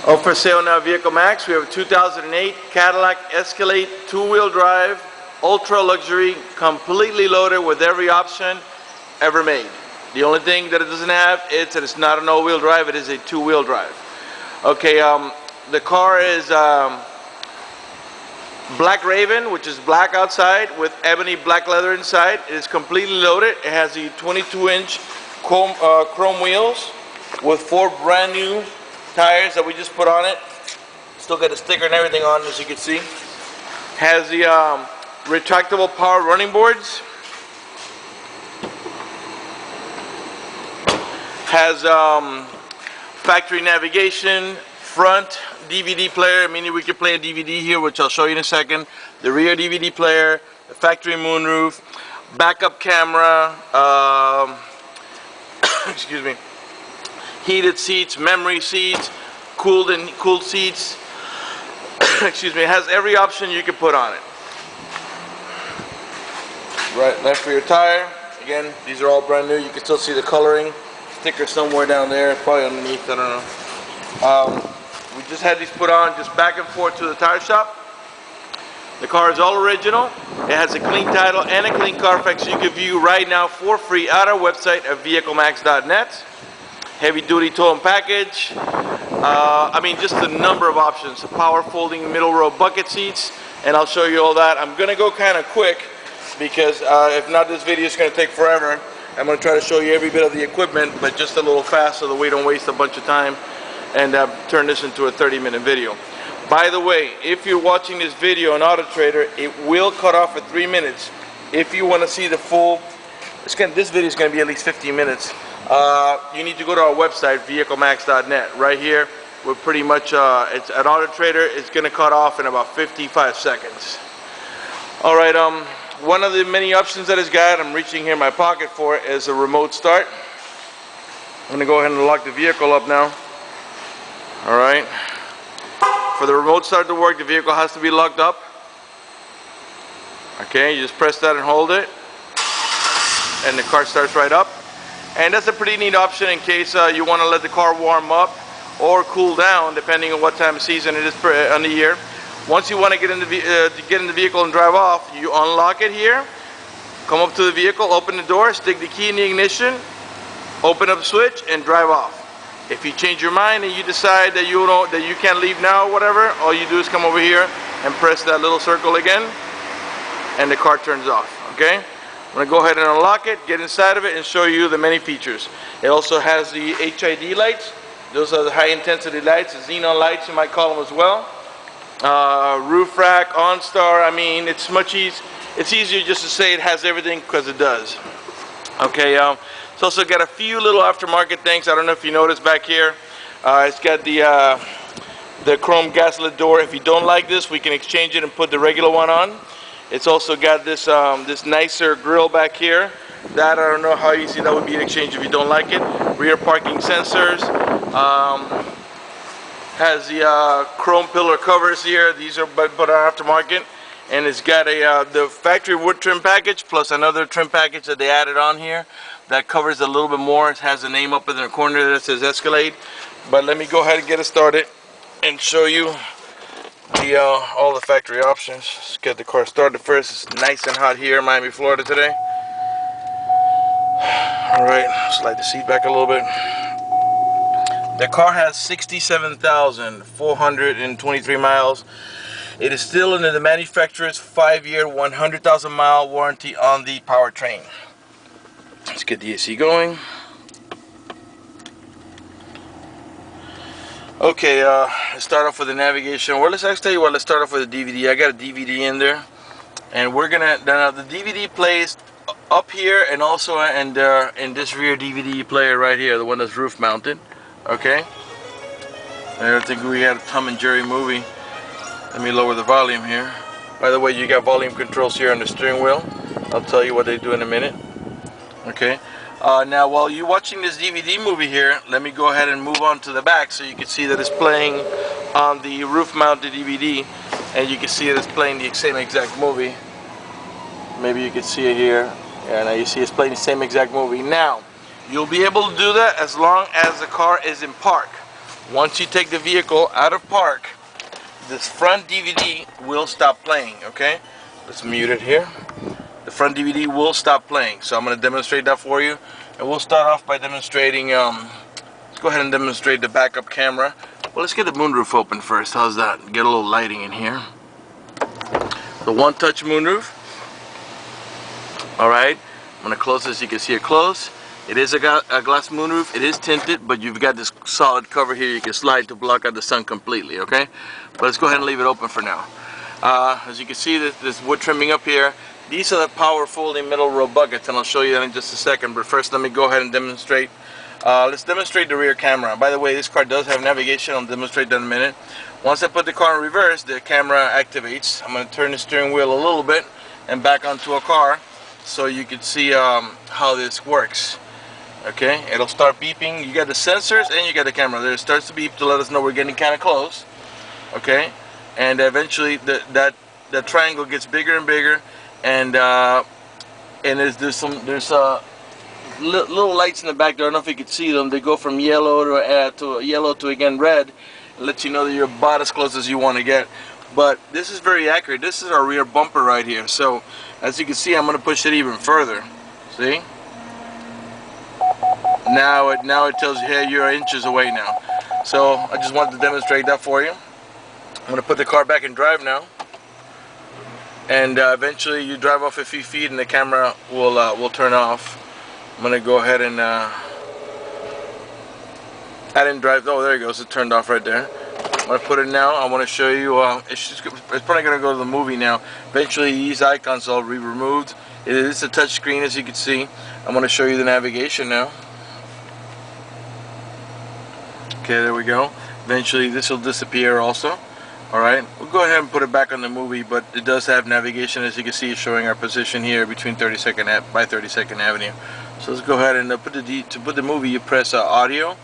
Oh, for sale now, VEHICLEMAX. We have a 2008 Cadillac Escalade 2-wheel drive, ultra luxury, completely loaded with every option ever made. The only thing that it doesn't have is that it's not an all-wheel drive, it is a 2-wheel drive. Okay, the car is Black Raven, which is black outside with ebony black leather inside. It is completely loaded. It has the 22-inch chrome wheels with 4 brand new tires that we just put on it. Still got the sticker and everything on, as you can see. Has the retractable power running boards. Has factory navigation, front DVD player, meaning we can play a DVD here, which I'll show you in a second. The rear DVD player, the factory moonroof, backup camera, excuse me, heated seats, memory seats, cooled seats. Excuse me, it has every option you can put on it. Right, left rear tire. Again, these are all brand new. You can still see the coloring. Sticker somewhere down there, probably underneath, I don't know. We just had these put on just back and forth to the tire shop. The car is all original. It has a clean title and a clean Carfax you can view right now for free at our website at vehiclemax.net. Heavy duty towing package. I mean, just a number of options. Power folding middle row bucket seats, and I'll show you all that. I'm gonna go kind of quick because if not, this video is gonna take forever. I'm gonna try to show you every bit of the equipment, but just a little fast so that we don't waste a bunch of time and turn this into a 30-minute video. By the way, if you're watching this video on Auto Trader, it will cut off at 3 minutes. If you want to see the full, this video is going to be at least 15 minutes. You need to go to our website, vehiclemax.net. Right here, we're pretty much, it's at Auto Trader, it's going to cut off in about 55 seconds. All right, one of the many options that it's got, I'm reaching here in my pocket for it, is a remote start. I'm going to go ahead and lock the vehicle up now. Alright, for the remote start to work, the vehicle has to be locked up. Okay, you just press that and hold it, and the car starts right up. And that's a pretty neat option in case you want to let the car warm up or cool down, depending on what time of season it is on the year. Once you want to get in the vehicle and drive off, you unlock it here, come up to the vehicle, open the door, stick the key in the ignition, open up the switch, and drive off. If you change your mind and you decide that you can't leave now or whatever, all you do is come over here and press that little circle again, and the car turns off. Okay? I'm going to go ahead and unlock it, get inside of it, and show you the many features. It also has the H.I.D lights. Those are the high intensity lights, the XENON lights you might call them as well. Roof rack, OnStar. I mean, it's easier just to say it has everything because it does. Okay. It's also got a few little aftermarket things. I don't know if you noticed back here. It's got the chrome gaslit door. If you don't like this, we can exchange it and put the regular one on. It's also got this this nicer grille back here. That, I don't know how easy that would be to exchange if you don't like it. Rear parking sensors. Has the chrome pillar covers here. These are but aftermarket. And it's got the factory wood trim package plus another trim package that they added on here that covers a little bit more. It has a name up in the corner that says Escalade. But let me go ahead and get it started and show you all the factory options. Let's get the car started first. It's nice and hot here in Miami, Florida today. Alright, slide the seat back a little bit. The car has 67,423 miles. It is still under the manufacturer's 5-year, 100,000 mile warranty on the powertrain. Let's get the AC going. Okay, let's start off with the navigation. Well, let's actually tell you what. Let's start off with the DVD. I got a DVD in there, and we're gonna now the DVD plays up here and also in this rear DVD player right here, the one that's roof mounted. Okay. I don't think we had a Tom and Jerry movie. Let me lower the volume here. By the way, you got volume controls here on the steering wheel. I'll tell you what they do in a minute. Okay. Now, while you're watching this DVD movie here, let me go ahead and move on to the back so you can see that it's playing on the roof-mounted DVD, and you can see that it's playing the same exact movie. Maybe you can see it here. Yeah, now you see it's playing the same exact movie. Now, you'll be able to do that as long as the car is in park. once you take the vehicle out of park, this front DVD will stop playing, okay? Let's mute it here. The front DVD will stop playing. So I'm going to demonstrate that for you. And we'll start off by demonstrating, let's go ahead and demonstrate the backup camera. Well, let's get the moonroof open first. How's that? Get a little lighting in here. The one-touch moonroof. Alright, I'm going to close this so you can see it close. It is a glass moonroof. It is tinted, but you've got this solid cover here you can slide to block out the sun completely, okay? But let's go ahead and leave it open for now. As you can see, this wood trimming up here, these are the power folding middle row buckets, and I'll show you that in just a second. But first, let me go ahead and demonstrate. Let's demonstrate the rear camera. By the way, this car does have navigation. I'll demonstrate that in a minute. Once I put the car in reverse, the camera activates. I'm going to turn the steering wheel a little bit and back onto a car so you can see how this works. Okay, it'll start beeping. You got the sensors and you got the camera. There, it starts to beep to let us know we're getting kind of close. Okay, and eventually that triangle gets bigger and bigger, and there's little lights in the back there. I don't know if you can see them. They go from yellow to again red. It lets you know that you're about as close as you want to get. But this is very accurate. This is our rear bumper right here. So as you can see, I'm going to push it even further. See? Now it tells you, hey, you're inches away now. So I just wanted to demonstrate that for you. I'm going to put the car back in drive now. And eventually you drive off a few feet and the camera will turn off. I'm going to go ahead and I didn't drive. Oh, there it goes. It turned off right there. I'm going to put it now. I want to show you. It's probably going to go to the movie now. Eventually these icons will be removed. It is a touch screen, as you can see. I'm going to show you the navigation now. Okay, there we go. Eventually this will disappear also. Alright, we'll go ahead and put it back on the movie, but it does have navigation, as you can see, showing our position here between 32nd by 32nd Avenue. So let's go ahead and to put the movie, you press audio,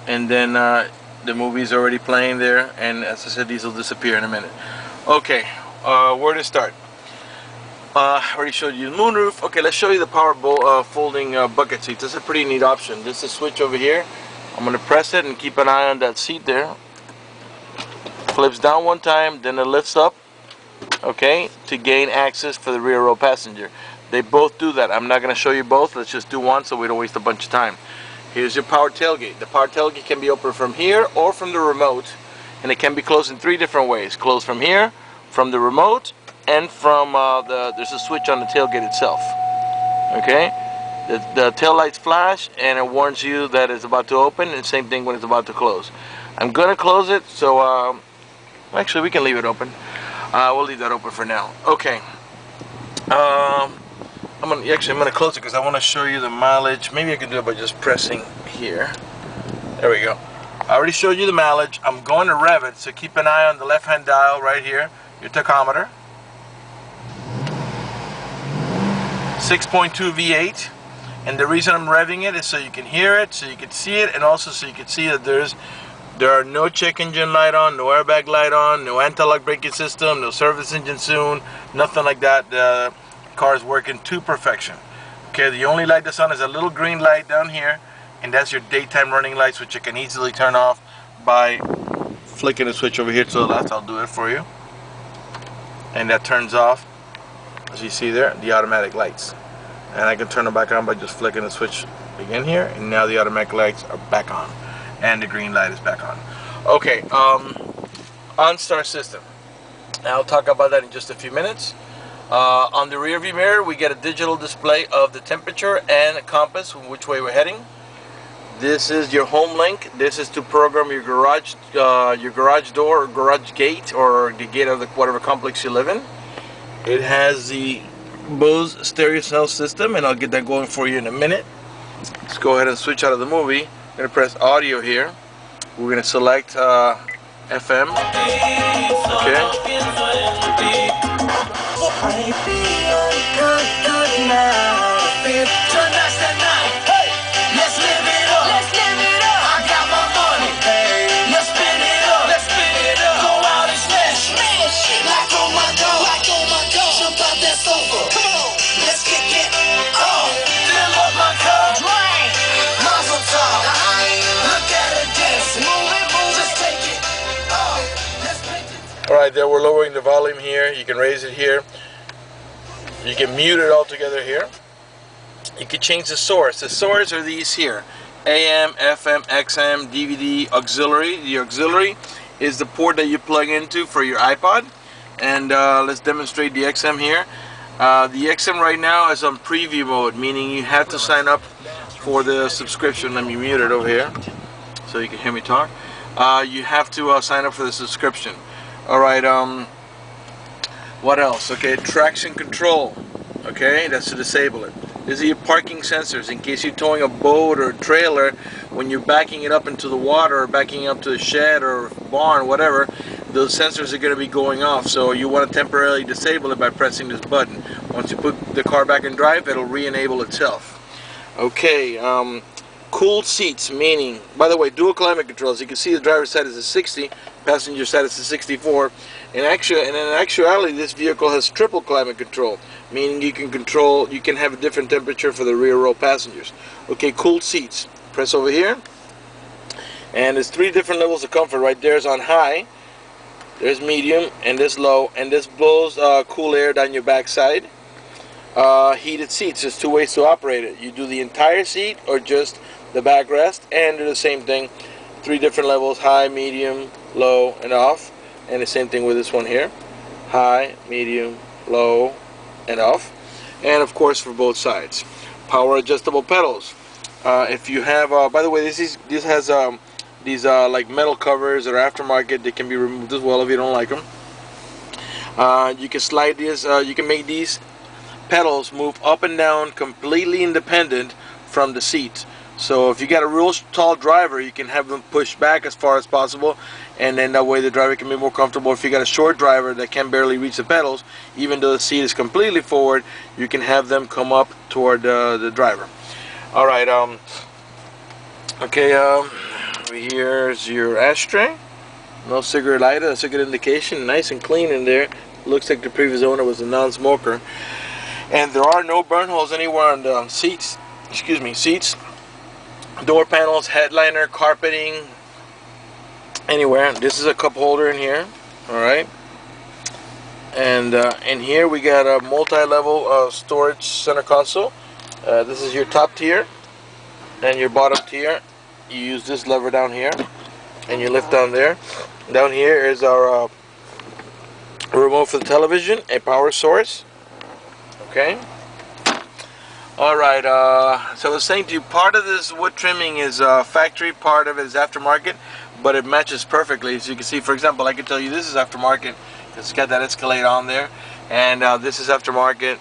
and then the movie's already playing there, and as I said, these will disappear in a minute. Okay, where to start? I already showed you the moonroof. Okay, let's show you the power folding bucket seats. This is a pretty neat option. This is a switch over here. I'm going to press it and keep an eye on that seat there. Flips down one time, then it lifts up, okay, to gain access for the rear row passenger. They both do that. I'm not going to show you both. Let's just do one so we don't waste a bunch of time. Here's your power tailgate. The power tailgate can be opened from here or from the remote, and it can be closed in 3 different ways. Closed from here, from the remote, and from there's a switch on the tailgate itself. Okay, the tail lights flash and it warns you that it's about to open, and same thing when it's about to close. I'm going to close it, so actually we can leave it open. We'll leave that open for now. Okay. I'm gonna close it because I want to show you the mileage. Maybe I can do it by just pressing here. There we go. I already showed you the mileage. I'm going to rev it, so keep an eye on the left hand dial right here, your tachometer. 6.2 V8, and the reason I'm revving it is so you can hear it, so you can see it, and also so you can see that there are no check engine light on, no airbag light on, no anti-lock braking system, no service engine soon, nothing like that. The car is working to perfection. Okay, the only light that's on is a little green light down here, and that's your daytime running lights, which you can easily turn off by flicking the switch over here to the left. I'll do it for you. And that turns off, as you see there, the automatic lights. And I can turn them back on by just flicking the switch again here, and now the automatic lights are back on. And the green light is back on. Okay, OnStar system. I'll talk about that in just a few minutes. On the rear view mirror, we get a digital display of the temperature and a compass, which way we're heading. This is your home link. This is to program your garage door, or garage gate, or the gate of whatever complex you live in. It has the BOSE stereo sound system, and I'll get that going for you in a minute. Let's go ahead and switch out of the movie. I'm going to press audio here. We're going to select FM. Right there, we're lowering the volume here. You can raise it here. You can mute it altogether here. You can change the source. The source are these here: AM, FM, XM, DVD, auxiliary. The auxiliary is the port that you plug into for your iPod. And let's demonstrate the XM here. The XM right now is on preview mode, meaning you have to sign up for the subscription. Let me mute it over here so you can hear me talk. You have to sign up for the subscription. Alright, what else? Okay, traction control. Okay, that's to disable it. These are your parking sensors in case you're towing a boat or a trailer. When you're backing it up into the water or backing up to a shed or barn, whatever, those sensors are going to be going off. So you want to temporarily disable it by pressing this button. Once you put the car back in drive, it'll re-enable itself. Okay, cooled seats, meaning, by the way, dual climate control. As you can see, the driver's side is a 60, passenger side is a 64. In actuality, this vehicle has triple climate control, meaning you can have a different temperature for the rear row passengers. Okay, cooled seats. Press over here, and there's 3 different levels of comfort. Right there's on high, there's medium, and this low, and this blows cool air down your back side. Heated seats, there's 2 ways to operate it. You do the entire seat or just the backrest, and do the same thing. 3 different levels: high, medium, low, and off. And the same thing with this one here: high, medium, low, and off. And of course for both sides. Power adjustable pedals. If you have, by the way, this has these like metal covers that are aftermarket. They can be removed as well if you don't like them. You can slide this. You can make these pedals move up and down completely independent from the seat. So if you got a real tall driver, you can have them push back as far as possible, and then that way the driver can be more comfortable. If you got a short driver that can barely reach the pedals, even though the seat is completely forward, you can have them come up toward the driver. All right. Okay. Here's your ashtray. No cigarette lighter. That's a good indication. Nice and clean in there. Looks like the previous owner was a non-smoker. And there are no burn holes anywhere on the seats. Excuse me, seats. Door panels, headliner, carpeting, anywhere. This is a cup holder in here. All right. And in here we got a multi-level storage center console. This is your top tier and your bottom tier. You use this lever down here and you lift down there. Down here is our remote for the television, a power source. Okay. Alright, so I was saying to you, part of this wood trimming is factory, part of it is aftermarket, but it matches perfectly. As you can see, for example, I can tell you this is aftermarket. It's got that Escalade on there, and this is aftermarket,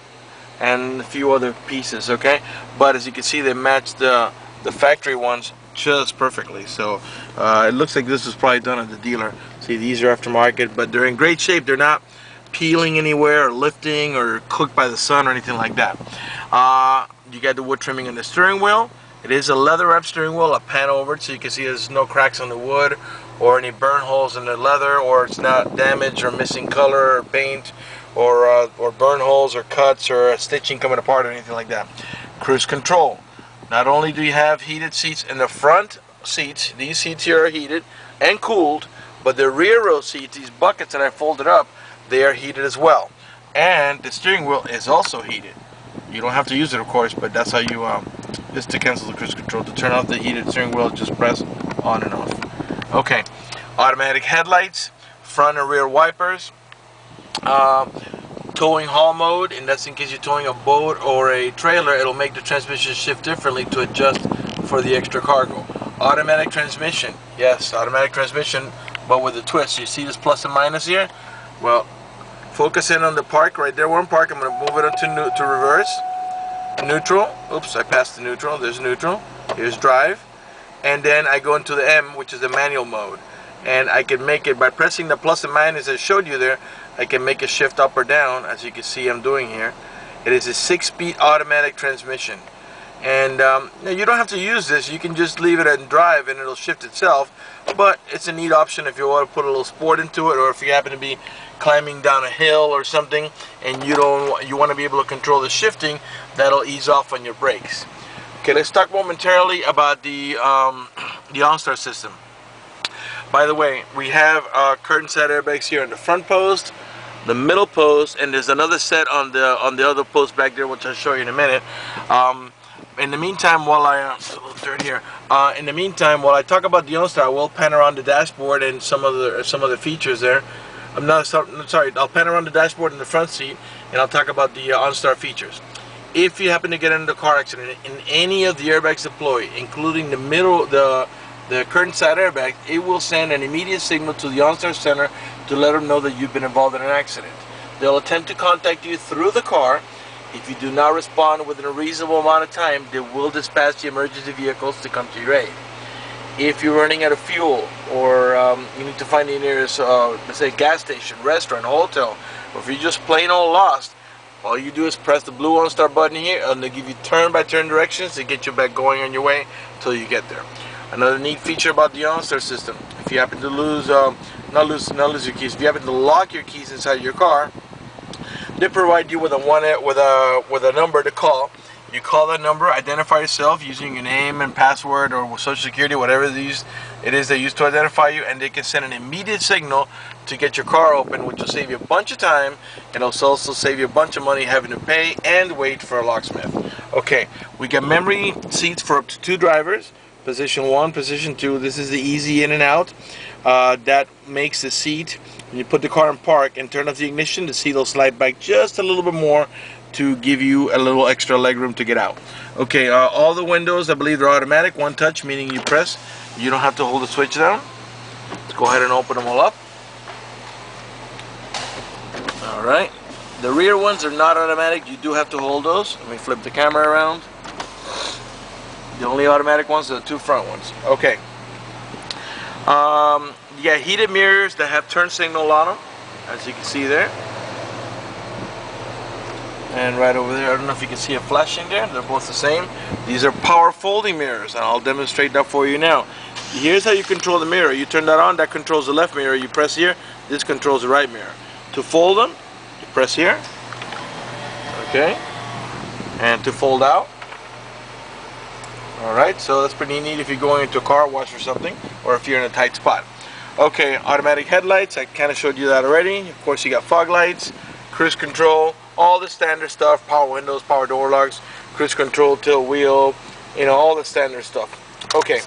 and a few other pieces, okay? But as you can see, they match the factory ones just perfectly. So it looks like this was probably done at the dealer. See, these are aftermarket, but they're in great shape. They're not peeling anywhere or lifting or cooked by the sun or anything like that. You got the wood trimming on the steering wheel. It is a leather wrap steering wheel. I'll pan over it so you can see there's no cracks on the wood or any burn holes in the leather, or it's not damaged or missing color or paint or burn holes or cuts or stitching coming apart or anything like that. Cruise control. Not only do you have heated seats in the front seats, these seats here are heated and cooled, but the rear row seats, these buckets that I folded up, they are heated as well. And the steering wheel is also heated. You don't have to use it, of course, but that's how you just to cancel the cruise control. To turn off the heated steering wheel, just press on and off. Okay, automatic headlights, front and rear wipers, towing haul mode, and that's in case you're towing a boat or a trailer. It'll make the transmission shift differently to adjust for the extra cargo. Automatic transmission, yes, automatic transmission, but with a twist. You see this plus and minus here? Well, focus in on the park right there. Where I'm parked, I'm going to move it to reverse. Neutral. Oops, I passed the neutral. There's neutral. Here's drive. And then I go into the M, which is the manual mode. And I can make it by pressing the plus and minus I showed you there. I can make a shift up or down, as you can see I'm doing here. It is a 6-speed automatic transmission. And you don't have to use this. You can just leave it in drive and it'll shift itself. But it's a neat option if you want to put a little sport into it, or if you happen to be climbing down a hill or something and you want to be able to control the shifting. That'll ease off on your brakes. Okay, let's talk momentarily about the OnStar system. By the way, we have curtain side airbags here in the front post, the middle post, and there's another set on the other post back there, which I'll show you in a minute. In the meantime, while I in the meantime, while I talk about the OnStar, I will pan around the dashboard and some of the features there. Sorry, I'll pan around the dashboard in the front seat, and I'll talk about the OnStar features. If you happen to get into a car accident in any of the airbags deployed, including the curtain side airbag, it will send an immediate signal to the OnStar center to let them know that you've been involved in an accident. They'll attempt to contact you through the car. If you do not respond within a reasonable amount of time, they will dispatch the emergency vehicles to come to your aid. If you're running out of fuel, or you need to find the nearest, let's say, gas station, restaurant, hotel, or if you're just plain old lost, all you do is press the blue OnStar button here, and they'll give you turn-by-turn directions to get you back going on your way until you get there. Another neat feature about the OnStar system: if you happen to not lose your keys, if you happen to lock your keys inside your car, they provide you with a number to call. You call that number, identify yourself using your name and password or social security, whatever it is they use to identify you, and they can send an immediate signal to get your car open, which will save you a bunch of time, and it'll also save you a bunch of money having to pay and wait for a locksmith. Okay, we got memory seats for up to 2 drivers. Position 1, position 2. This is the easy in and out. That makes the seat, when you put the car in park and turn off the ignition, the seat will slide back just a little bit more to give you a little extra leg room to get out. Okay, all the windows, I believe, they're automatic, one touch, meaning you press. You don't have to hold the switch down. Let's go ahead and open them all up. Alright, the rear ones are not automatic. You do have to hold those. Let me flip the camera around. The only automatic ones are the 2 front ones. Okay. You got heated mirrors that have turn signal on them, as you can see there. And right over there, I don't know if you can see it flashing there. They're both the same. These are power folding mirrors, and I'll demonstrate that for you now. Here's how you control the mirror. You turn that on, that controls the left mirror. You press here, this controls the right mirror. To fold them, you press here. Okay. And to fold out. Alright, so that's pretty neat if you're going into a car wash or something, or if you're in a tight spot. Okay, automatic headlights, I kind of showed you that already. Of course, you got fog lights, cruise control, all the standard stuff, power windows, power door locks, cruise control, tilt wheel, you know, all the standard stuff. Okay,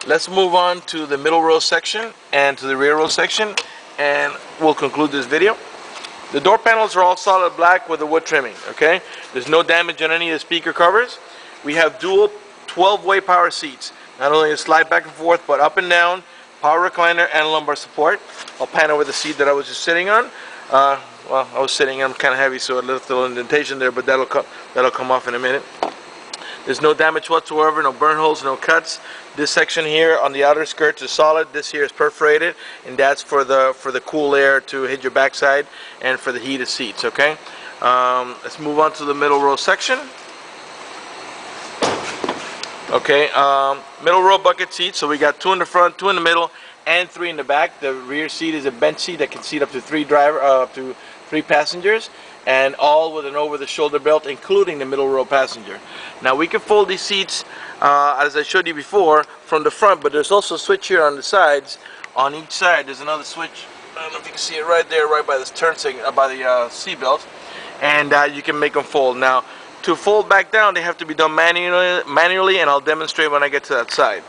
let's move on to the middle row section and to the rear row section, and we'll conclude this video. The door panels are all solid black with the wood trimming, okay? There's no damage on any of the speaker covers. We have dual 12-way power seats. Not only to slide back and forth, but up and down, power recliner and lumbar support. I'll pan over the seat that I was just sitting on. Well, I was sitting, I'm kind of heavy, so it left a little indentation there, but that'll come off in a minute. There's no damage whatsoever, no burn holes, no cuts. This section here on the outer skirts is solid. This here is perforated, and that's for the cool air to hit your backside and for the heated seats. Okay. Let's move on to the middle row section. Okay, middle row bucket seats. So we got 2 in the front, 2 in the middle, and 3 in the back. The rear seat is a bench seat that can seat up to 3 passengers, and all with an over-the-shoulder belt, including the middle row passenger. Now we can fold these seats, as I showed you before, from the front, but there's also a switch here on the sides. On each side, there's another switch. I don't know if you can see it right there, right by this turn signal, by the seat belt, and you can make them fold. Now, to fold back down, they have to be done manually, and I'll demonstrate when I get to that side.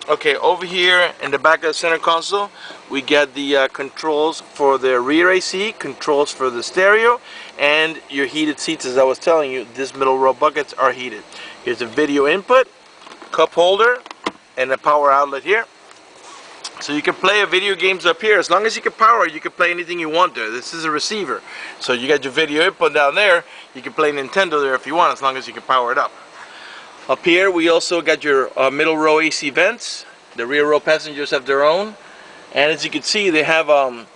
Okay, over here in the back of the center console, we get the controls for the rear AC, controls for the stereo, and your heated seats. As I was telling you, these middle row buckets are heated. Here's a video input, cup holder, and a power outlet here. So you can play video games up here. As long as you can power it, you can play anything you want there. This is a receiver. So you got your video input down there. You can play Nintendo there if you want, as long as you can power it up. Up here, we also got your middle row AC vents. The rear row passengers have their own. And as you can see, they have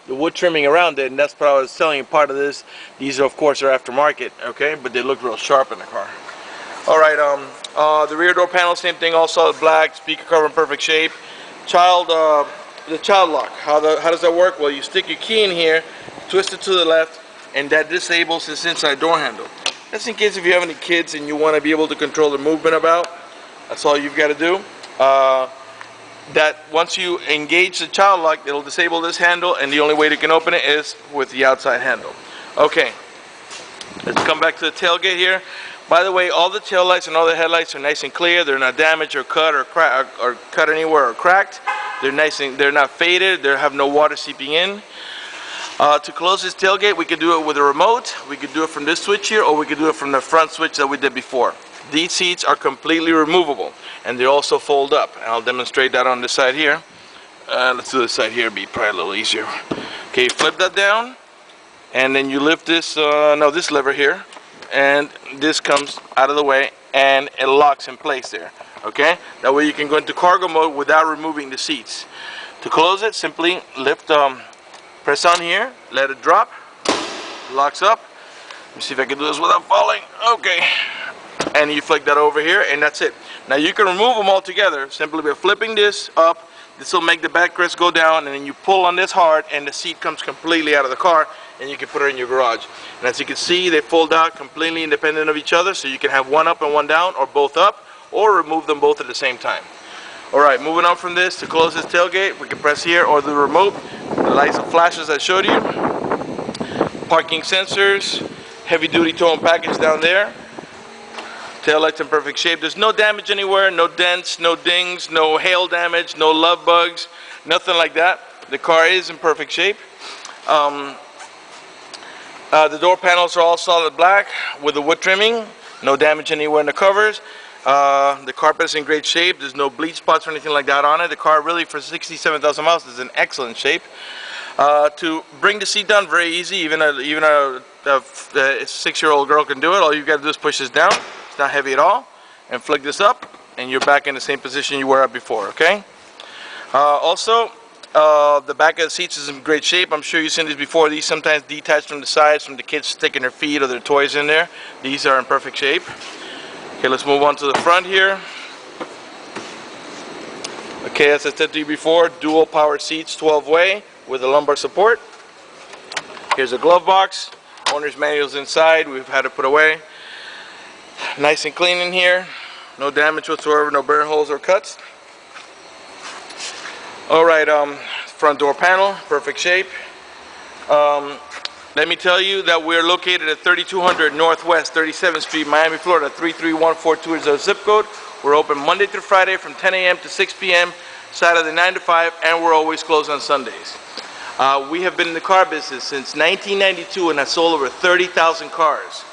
the wood trimming around it, and that's what I was telling you, part of this. These, of course, are aftermarket, okay? But they look real sharp in the car. All right, the rear door panel, same thing, all solid black, speaker cover in perfect shape. The child lock, how does that work? Well, you stick your key in here, twist it to the left, and that disables this inside door handle. That's in case if you have any kids and you want to be able to control the movement about. That's all you've got to do. that once you engage the child lock, it'll disable this handle, and the only way you can open it is with the outside handle. Okay, let's come back to the tailgate here. By the way, all the tail lights and all the headlights are nice and clear. They're not damaged or cut or cut anywhere or cracked. They're nice and they're not faded. They have no water seeping in. To close this tailgate, we could do it with a remote. We could do it from this switch here, or we could do it from the front switch that we did before. These seats are completely removable, and they also fold up. And I'll demonstrate that on this side here. Let's do this side here, be probably a little easier. Okay, flip that down, and then you lift this, this lever here, and this comes out of the way, and it locks in place there. Okay, that way you can go into cargo mode without removing the seats. To close it, simply lift, press on here, let it drop, locks up. Let me see if I can do this without falling. Okay, and you flick that over here, and that's it. Now you can remove them all together simply by flipping this up. This will make the backrest go down, and then you pull on this hard, and the seat comes completely out of the car, and you can put it in your garage. And as you can see, they fold out completely independent of each other, so you can have one up and one down, or both up, or remove them both at the same time. Alright, moving on from this, to close this tailgate, we can press here or the remote. The lights and flashes I showed you. Parking sensors, heavy duty towing package down there. Tail lights in perfect shape. There's no damage anywhere, no dents, no dings, no hail damage, no love bugs, nothing like that. The car is in perfect shape. The door panels are all solid black with the wood trimming. No damage anywhere in the covers. The carpet is in great shape. There's no bleach spots or anything like that on it. The car really, for 67,000 miles, is in excellent shape. To bring the seat down, very easy. Even a 6-year-old girl can do it. All you got to do is push this down. It's not heavy at all. And flick this up, and you're back in the same position you were at before. Okay. Also, the back of the seats is in great shape. I'm sure you've seen these before. These sometimes detach from the sides, from the kids sticking their feet or their toys in there. These are in perfect shape. Okay, let's move on to the front here. Okay, as I said to you before, dual power seats, 12-way with a lumbar support. Here's a glove box. Owner's manual's inside. We've had it put away. Nice and clean in here. No damage whatsoever, no burn holes or cuts. Alright, front door panel, perfect shape. Let me tell you that we're located at 3200 Northwest 37th Street, Miami, Florida. 33142 is our zip code. We're open Monday through Friday from 10 a.m. to 6 p.m., Saturday 9 to 5, and we're always closed on Sundays. We have been in the car business since 1992 and have sold over 30,000 cars.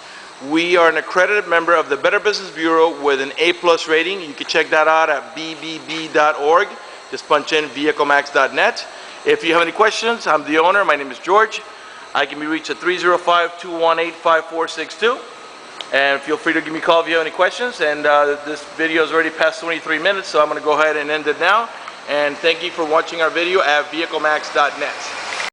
We are an accredited member of the Better Business Bureau with an A+ rating. You can check that out at bbb.org. Just punch in vehiclemax.net. If you have any questions, I'm the owner. My name is George. I can be reached at 305-218-5462. And feel free to give me a call if you have any questions. And this video is already past 23 minutes, so I'm going to go ahead and end it now. And thank you for watching our video at vehiclemax.net.